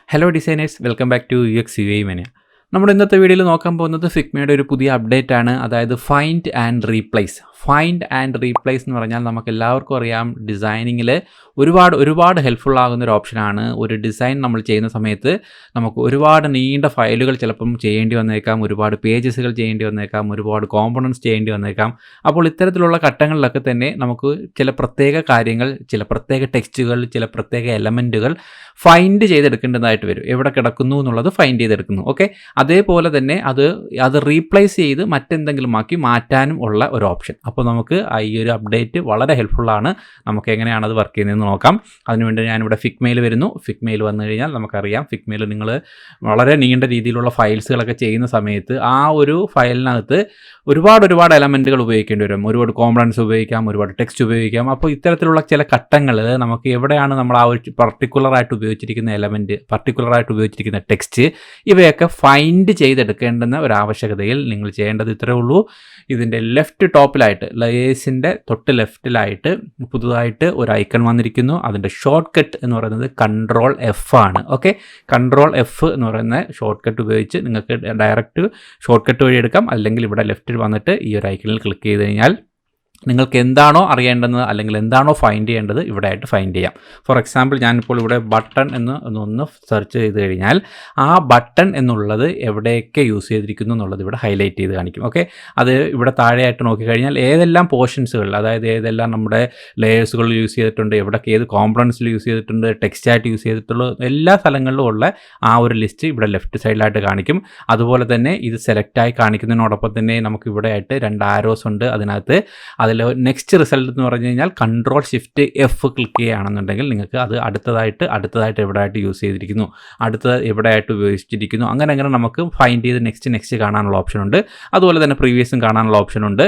Hello designers, welcome back to uxuimania. നമ്മുടെ ഇന്നത്തെ വീഡിയോയിൽ നോക്കാൻ പോകുന്നത് ഫിഗ്മയുടെ ഒരു പുതിയ അപ്ഡേറ്റ് ആണ്. അതായത് ഫൈൻഡ് ആൻഡ് റീപ്ലേസ് എന്ന് പറഞ്ഞാൽ നമുക്ക് എല്ലാവർക്കും അറിയാം, ഡിസൈനിങ്ങിൽ ഒരുപാട് ഹെൽപ്ഫുൾ ആകുന്ന ഒരു ഓപ്ഷനാണ്. ഒരു ഡിസൈൻ നമ്മൾ ചെയ്യുന്ന സമയത്ത് നമുക്ക് ഒരുപാട് നീണ്ട ഫയലുകൾ ചിലപ്പം ചെയ്യേണ്ടി വന്നേക്കാം, ഒരുപാട് പേജസുകൾ ചെയ്യേണ്ടി വന്നേക്കാം, ഒരുപാട് കോമ്പണൻസ് ചെയ്യേണ്ടി വന്നേക്കാം. അപ്പോൾ ഇത്തരത്തിലുള്ള ഘട്ടങ്ങളിലൊക്കെ തന്നെ നമുക്ക് ചില പ്രത്യേക കാര്യങ്ങൾ, ചില പ്രത്യേക ടെക്സ്റ്റുകൾ, ചില പ്രത്യേക എലമെൻറ്റുകൾ ഫൈൻഡ് ചെയ്തെടുക്കേണ്ടതായിട്ട് വരും. എവിടെ കിടക്കുന്നു എന്നുള്ളത് ഫൈൻഡ് ചെയ്തെടുക്കുന്നു. ഓക്കെ, അതേപോലെ തന്നെ അത് റീപ്ലേസ് ചെയ്ത് മറ്റെന്തെങ്കിലും ആക്കി മാറ്റാനും ഉള്ള ഒരു ഓപ്ഷൻ. അപ്പോൾ നമുക്ക് ഈ ഒരു അപ്ഡേറ്റ് വളരെ ഹെൽപ്ഫുള്ളാണ്. നമുക്ക് എങ്ങനെയാണ് അത് വർക്ക് ചെയ്യുന്നതെന്ന് നോക്കാം. അതിനുവേണ്ടി ഞാനിവിടെ ഫിഗ്മയിൽ വരുന്നു. ഫിഗ്മയിൽ വന്നു കഴിഞ്ഞാൽ നമുക്കറിയാം, ഫിഗ്മയിൽ നിങ്ങൾ വളരെ നീണ്ട രീതിയിലുള്ള ഫയൽസുകളൊക്കെ ചെയ്യുന്ന സമയത്ത് ആ ഒരു ഫയലിനകത്ത് ഒരുപാട് എലമെൻറ്റുകൾ ഉപയോഗിക്കേണ്ടി വരും. ഒരുപാട് കോമ്പണൻസ് ഉപയോഗിക്കാം, ഒരുപാട് ടെക്സ്റ്റ് ഉപയോഗിക്കാം. അപ്പോൾ ഇത്തരത്തിലുള്ള ചില ഘട്ടങ്ങൾ നമുക്ക് എവിടെയാണ് നമ്മൾ ആ ഒരു പർട്ടിക്കുലറായിട്ട് ഉപയോഗിച്ചിരിക്കുന്ന എലമെൻറ്റ്, പർട്ടിക്കുലറായിട്ട് ഉപയോഗിച്ചിരിക്കുന്ന ടെക്സ്റ്റ്, ഇവയൊക്കെ ഫൈൻഡ് ചെയ്തെടുക്കേണ്ടുന്ന ഒരു ആവശ്യകതയിൽ നിങ്ങൾ ചെയ്യേണ്ടത് ഇത്രയേ ഉള്ളൂ. ഇതിൻ്റെ ലെഫ്റ്റ് ടോപ്പിലായിട്ട്, ലേയേഴ്സിൻ്റെ തൊട്ട് ലെഫ്റ്റിലായിട്ട് പുതുതായിട്ട് ഒരു ഐക്കൺ വന്നിരിക്കുന്നു. അതിൻ്റെ ഷോർട്ട് കട്ട് എന്ന് പറയുന്നത് Ctrl+F ആണ്. ഓക്കെ, Ctrl+F എന്ന് പറയുന്ന ഷോർട്ട് കട്ട് ഉപയോഗിച്ച് നിങ്ങൾക്ക് ഡയറക്റ്റ് ഷോർട്ട് കട്ട് വഴി എടുക്കാം. അല്ലെങ്കിൽ ഇവിടെ ലെഫ്റ്റിൽ വന്നിട്ട് ഈ ഒരു ഐക്കണിൽ ക്ലിക്ക് ചെയ്ത് കഴിഞ്ഞാൽ നിങ്ങൾക്ക് എന്താണോ അറിയേണ്ടത് അല്ലെങ്കിൽ എന്താണോ ഫൈൻഡ് ചെയ്യേണ്ടത് ഇവിടെ ആയിട്ട് ഫൈൻഡ് ചെയ്യാം. ഫോർ എക്സാമ്പിൾ, ഞാനിപ്പോൾ ഇവിടെ ബട്ടൺ ഒന്ന് സെർച്ച് ചെയ്ത് കഴിഞ്ഞാൽ ആ ബട്ടൺ എന്നുള്ളത് എവിടെയൊക്കെ യൂസ് ചെയ്തിരിക്കുന്നു എന്നുള്ളത് ഇവിടെ ഹൈലൈറ്റ് ചെയ്ത് കാണിക്കും. ഓക്കെ, അത് ഇവിടെ താഴെയായിട്ട് നോക്കിക്കഴിഞ്ഞാൽ ഏതെല്ലാം പോർഷൻസുകൾ, അതായത് ഏതെല്ലാം നമ്മുടെ ലെയേഴ്സുകൾ യൂസ് ചെയ്തിട്ടുണ്ട്, എവിടെയൊക്കെ ഏത് കോമ്പണൻസിൽ യൂസ് ചെയ്തിട്ടുണ്ട്, ടെക്സ്റ്റായിട്ട് യൂസ് ചെയ്തിട്ടുള്ള എല്ലാ സ്ഥലങ്ങളിലും ഉള്ള ആ ഒരു ലിസ്റ്റ് ഇവിടെ ലെഫ്റ്റ് സൈഡിലായിട്ട് കാണിക്കും. അതുപോലെ തന്നെ ഇത് സെലക്റ്റായി കാണിക്കുന്നതിനോടൊപ്പം തന്നെ നമുക്ക് ഇവിടെ ആയിട്ട് 2 ആരോസ് ഉണ്ട്. അതിനകത്ത് അതിൽ നെക്സ്റ്റ് റിസൾട്ട് എന്ന് പറഞ്ഞു കഴിഞ്ഞാൽ Ctrl+Shift+F ക്ലിക്ക് ചെയ്യുകയാണെന്നുണ്ടെങ്കിൽ നിങ്ങൾക്ക് അത് അടുത്തതായിട്ട് എവിടെയായിട്ട് യൂസ് ചെയ്തിരിക്കുന്നു, എവിടെയായിട്ട് ഉപയോഗിച്ചിരിക്കുന്നു, അങ്ങനെ നമുക്ക് ഫൈൻഡ് ചെയ്ത് നെക്സ്റ്റ് കാണാനുള്ള ഓപ്ഷനുണ്ട്. അതുപോലെ തന്നെ പ്രീവിയസും കാണാനുള്ള ഓപ്ഷനുണ്ട്.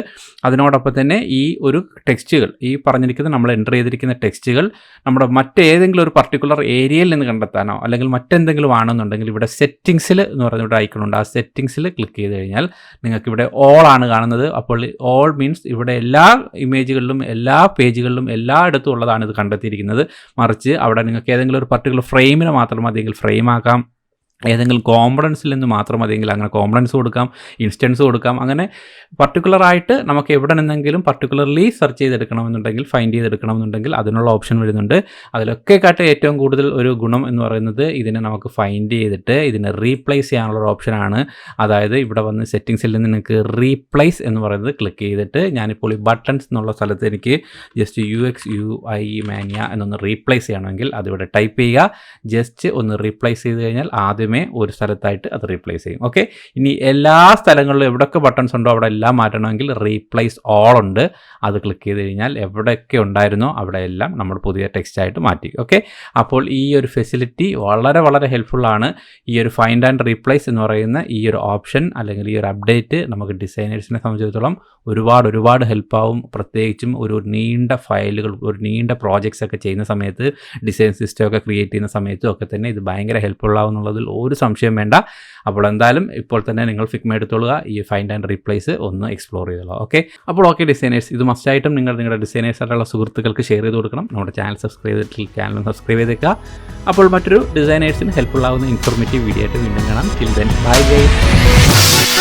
അതിനോടൊപ്പം തന്നെ ഈ ഒരു ടെക്സ്റ്റുകൾ, ഈ പറഞ്ഞിരിക്കുന്ന നമ്മൾ എൻ്റർ ചെയ്തിരിക്കുന്ന ടെക്സ്റ്റുകൾ നമ്മുടെ മറ്റേതെങ്കിലും ഒരു പർട്ടിക്കുലർ ഏരിയയിൽ നിന്ന് കണ്ടെത്താനോ അല്ലെങ്കിൽ മറ്റെന്തെങ്കിലും ആണെന്നുണ്ടെങ്കിൽ ഇവിടെ സെറ്റിങ്സിൽ എന്ന് പറഞ്ഞിട്ട് ഐക്കണുണ്ട്. ആ സെറ്റിങ്സിൽ ക്ലിക്ക് ചെയ്ത് കഴിഞ്ഞാൽ നിങ്ങൾക്ക് ഇവിടെ ഓൾ ആണ് കാണുന്നത്. അപ്പോൾ ഓൾ മീൻസ് ഇവിടെ എല്ലാ ഇമേജുകളിലും, എല്ലാ പേജുകളിലും, എല്ലായിടത്തും ഉള്ളതാണ് ഇത് കണ്ടെത്തിയിരിക്കുന്നത്. മറിച്ച് അവിടെ നിങ്ങൾക്ക് ഏതെങ്കിലും ഒരു പർട്ടിക്കുലർ ഫ്രെയിമിന് മാത്രം മതിയെങ്കിൽ ഫ്രെയിം ആക്കാം, ഏതെങ്കിലും കോമ്പണൻസിൽ നിന്ന് മാത്രം മതിയെങ്കിൽ അങ്ങനെ കോമ്പണൻസ് കൊടുക്കാം, ഇൻസ്റ്റൻസ് കൊടുക്കാം. അങ്ങനെ പർട്ടിക്കുലറായിട്ട് നമുക്ക് എവിടെ നിന്നെങ്കിലും പർട്ടിക്കുലർലി സെർച്ച് ചെയ്തെടുക്കണമെന്നുണ്ടെങ്കിൽ, ഫൈൻഡ് ചെയ്തെടുക്കണമെന്നുണ്ടെങ്കിൽ അതിനുള്ള ഓപ്ഷൻ വരുന്നുണ്ട്. അതിലൊക്കെ ഏറ്റവും കൂടുതൽ ഒരു ഗുണം എന്ന് പറയുന്നത് ഇതിനെ നമുക്ക് ഫൈൻഡ് ചെയ്തിട്ട് ഇതിനെ റീപ്ലേസ് ചെയ്യാനുള്ള ഒരു ഓപ്ഷനാണ്. അതായത് ഇവിടെ വന്ന് സെറ്റിങ്സിൽ നിന്ന് നിങ്ങൾക്ക് റീപ്ലേസ് എന്ന് പറയുന്നത് ക്ലിക്ക് ചെയ്തിട്ട്, ഞാനിപ്പോൾ ഈ ബട്ടൺസ് എന്നുള്ള സ്ഥലത്ത് എനിക്ക് ജസ്റ്റ് uxuimania എന്നൊന്ന് റീപ്ലേസ് ചെയ്യണമെങ്കിൽ അതിവിടെ ടൈപ്പ് ചെയ്യുക. ജസ്റ്റ് ഒന്ന് റീപ്ലേസ് ചെയ്ത് കഴിഞ്ഞാൽ ആദ്യമേ ഒരു സ്ഥലത്തായിട്ട് അത് റീപ്ലേസ് ചെയ്യും. ഓക്കെ, ഇനി എല്ലാ സ്ഥലങ്ങളിലും എവിടെയൊക്കെ ബട്ടൺസ് ഉണ്ടോ അവിടെ എല്ലാം മാറ്റണമെങ്കിൽ റീപ്ലേസ് ഓൾ ഉണ്ട്. അത് ക്ലിക്ക് ചെയ്ത് കഴിഞ്ഞാൽ എവിടെയൊക്കെ ഉണ്ടായിരുന്നോ അവിടെ എല്ലാം നമ്മൾ പുതിയ ടെക്സ്റ്റായിട്ട് മാറ്റി. ഓക്കെ, അപ്പോൾ ഈ ഒരു ഫെസിലിറ്റി വളരെ ഹെൽപ്ഫുള്ളാണ്. ഈ ഒരു ഫൈൻഡ് ആൻഡ് റീപ്ലേസ് എന്ന് പറയുന്ന ഈ ഒരു ഓപ്ഷൻ അല്ലെങ്കിൽ ഈ ഒരു അപ്ഡേറ്റ് നമുക്ക് ഡിസൈനേഴ്സിനെ സംബന്ധിച്ചിടത്തോളം ഒരുപാട് ഹെൽപ്പാവും. പ്രത്യേകിച്ചും ഒരു നീണ്ട ഫയലുകൾ, ഒരു നീണ്ട പ്രോജക്ട്സ് ഒക്കെ ചെയ്യുന്ന സമയത്ത്, ഡിസൈൻ സിസ്റ്റം ഒക്കെ ക്രിയേറ്റ് ചെയ്യുന്ന സമയത്തും ഒക്കെ തന്നെ ഇത് ഭയങ്കര ഹെൽപ്ഫുള്ളാവും എന്നുള്ളതിൽ ഒരു സംശയം വേണ്ട. അപ്പോൾ എന്തായാലും ഇപ്പോൾ തന്നെ നിങ്ങൾ ഫിഗ്മ എടുത്തോളുക, ഈ ഫൈൻഡ് ആൻഡ് റീപ്ലേസ് ഒന്ന് എക്സ്പ്ലോർ ചെയ്തോളൂ. ഓക്കെ ഡിസൈനേഴ്സ്, ഇത് മസ്റ്റായിട്ടും നിങ്ങളുടെ ഡിസൈനേഴ്സ് ആയിട്ടുള്ള സുഹൃത്തുക്കൾക്ക് ഷെയർ ചെയ്ത് കൊടുക്കണം. നമ്മുടെ ചാനൽ സബ്സ്ക്രൈബ് ചെയ്തേക്കുക. അപ്പോൾ മറ്റൊരു ഡിസൈനേഴ്സിന് ഹെൽപ്ഫുൾ ആവുന്ന ഇൻഫോർമേറ്റീവ് വീഡിയോ ആയിട്ട് വീണ്ടും കാണാം. Till then bye guys.